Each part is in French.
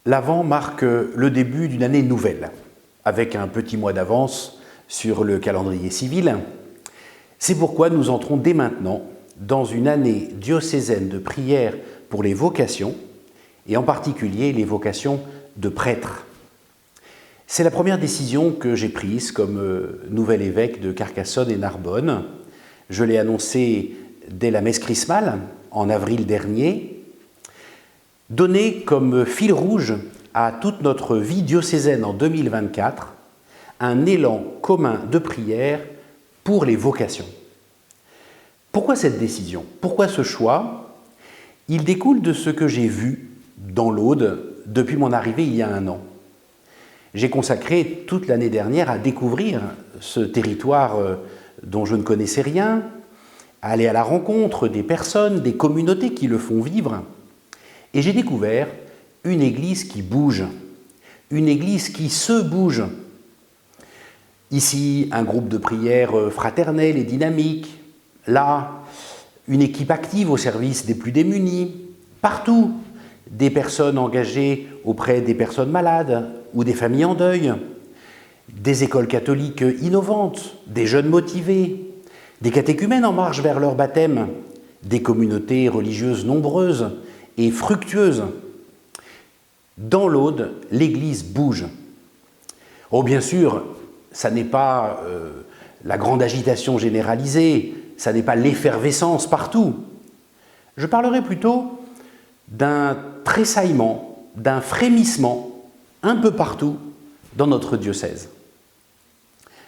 L'Avent marque le début d'une année nouvelle, avec un petit mois d'avance sur le calendrier civil. C'est pourquoi nous entrons dès maintenant dans une année diocésaine de prière pour les vocations, et en particulier les vocations de prêtres. C'est la première décision que j'ai prise comme nouvel évêque de Carcassonne et Narbonne. Je l'ai annoncé dès la messe chrismale, en avril dernier, donner comme fil rouge à toute notre vie diocésaine en 2024 un élan commun de prière pour les vocations. Pourquoi cette décision? Pourquoi ce choix? Il découle de ce que j'ai vu dans l'Aude depuis mon arrivée il y a 1 an. J'ai consacré toute l'année dernière à découvrir ce territoire dont je ne connaissais rien, à aller à la rencontre des personnes, des communautés qui le font vivre. Et j'ai découvert une église qui bouge, une église qui se bouge. Ici, un groupe de prière fraternel et dynamique. Là, une équipe active au service des plus démunis. Partout, des personnes engagées auprès des personnes malades ou des familles en deuil. Des écoles catholiques innovantes, des jeunes motivés, des catéchumènes en marche vers leur baptême, des communautés religieuses nombreuses et fructueuses. Dans l'Aude, l'Église bouge. Oh, bien sûr, ça n'est pas la grande agitation généralisée, ça n'est pas l'effervescence partout. Je parlerai plutôt d'un tressaillement, d'un frémissement un peu partout dans notre diocèse.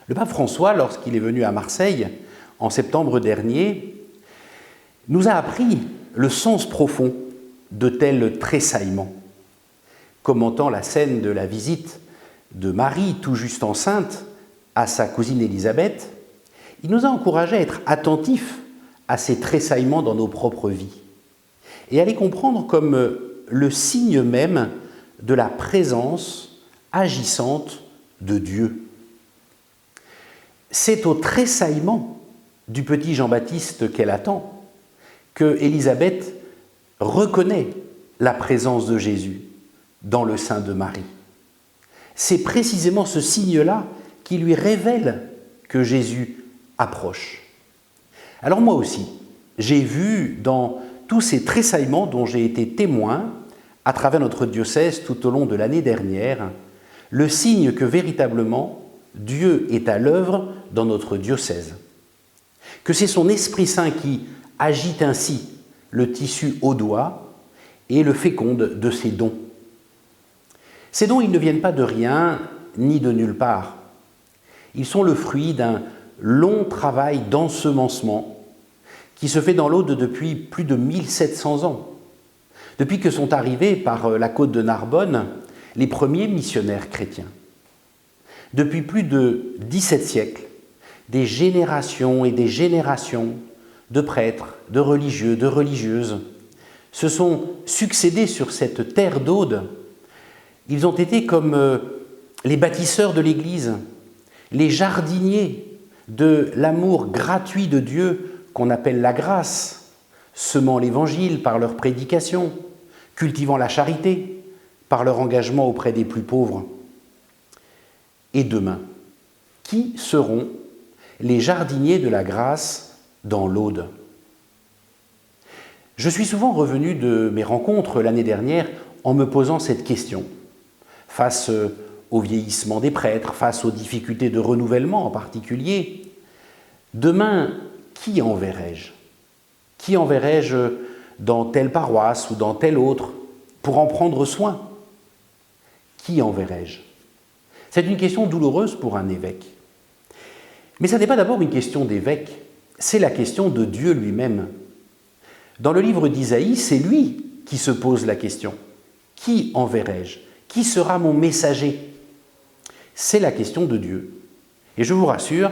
Le pape François, lorsqu'il est venu à Marseille en septembre dernier, nous a appris le sens profond de tels tressaillements. Commentant la scène de la visite de Marie, tout juste enceinte, à sa cousine Élisabeth, il nous a encouragés à être attentifs à ces tressaillements dans nos propres vies et à les comprendre comme le signe même de la présence agissante de Dieu. C'est au tressaillement du petit Jean-Baptiste qu'elle attend que Élisabeth reconnaît la présence de Jésus dans le sein de Marie. C'est précisément ce signe-là qui lui révèle que Jésus approche. Alors moi aussi, j'ai vu dans tous ces tressaillements dont j'ai été témoin à travers notre diocèse tout au long de l'année dernière, le signe que véritablement Dieu est à l'œuvre dans notre diocèse. Que c'est son Esprit Saint qui agite ainsi le tissu audois et le féconde de ses dons. Ces dons, ils ne viennent pas de rien ni de nulle part. Ils sont le fruit d'un long travail d'ensemencement qui se fait dans l'Aude depuis plus de 1700 ans. Depuis que sont arrivés par la côte de Narbonne les premiers missionnaires chrétiens. Depuis plus de 17 siècles, des générations et des générations de prêtres, de religieux, de religieuses se sont succédés sur cette terre d'Aude. Ils ont été comme les bâtisseurs de l'Église, les jardiniers de l'amour gratuit de Dieu qu'on appelle la grâce, semant l'Évangile par leur prédication, cultivant la charité par leur engagement auprès des plus pauvres. Et demain, qui seront les jardiniers de la grâce dans l'Aude? Je suis souvent revenu de mes rencontres l'année dernière en me posant cette question. Face au vieillissement des prêtres, face aux difficultés de renouvellement en particulier, demain, qui enverrai-je? Qui enverrai-je dans telle paroisse ou dans telle autre pour en prendre soin? Qui enverrai-je? C'est une question douloureuse pour un évêque. Mais ce n'est pas d'abord une question d'évêque, c'est la question de Dieu lui-même. Dans le livre d'Isaïe, c'est lui qui se pose la question. Qui enverrai-je? Qui sera mon messager? C'est la question de Dieu. Et je vous rassure,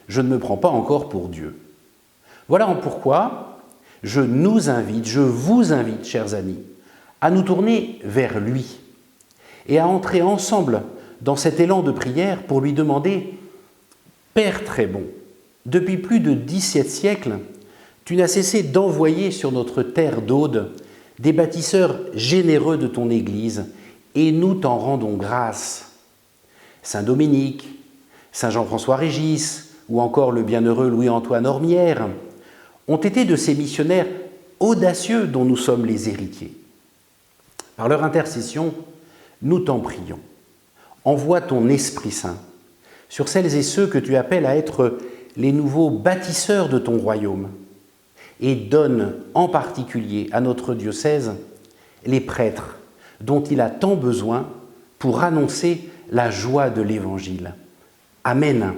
je ne me prends pas encore pour Dieu. Voilà pourquoi je nous invite, je vous invite, chers amis, à nous tourner vers lui et à entrer ensemble dans cet élan de prière pour lui demander « Père très bon, depuis plus de 17 siècles, tu n'as cessé d'envoyer sur notre terre d'Aude des bâtisseurs généreux de ton Église et nous t'en rendons grâce. Saint Dominique, Saint Jean-François Régis ou encore le bienheureux Louis-Antoine Ormière ont été de ces missionnaires audacieux dont nous sommes les héritiers. Par leur intercession, nous t'en prions. Envoie ton Esprit Saint sur celles et ceux que tu appelles à être les nouveaux bâtisseurs de ton royaume et donne en particulier à notre diocèse les prêtres dont il a tant besoin pour annoncer la joie de l'Évangile. Amen.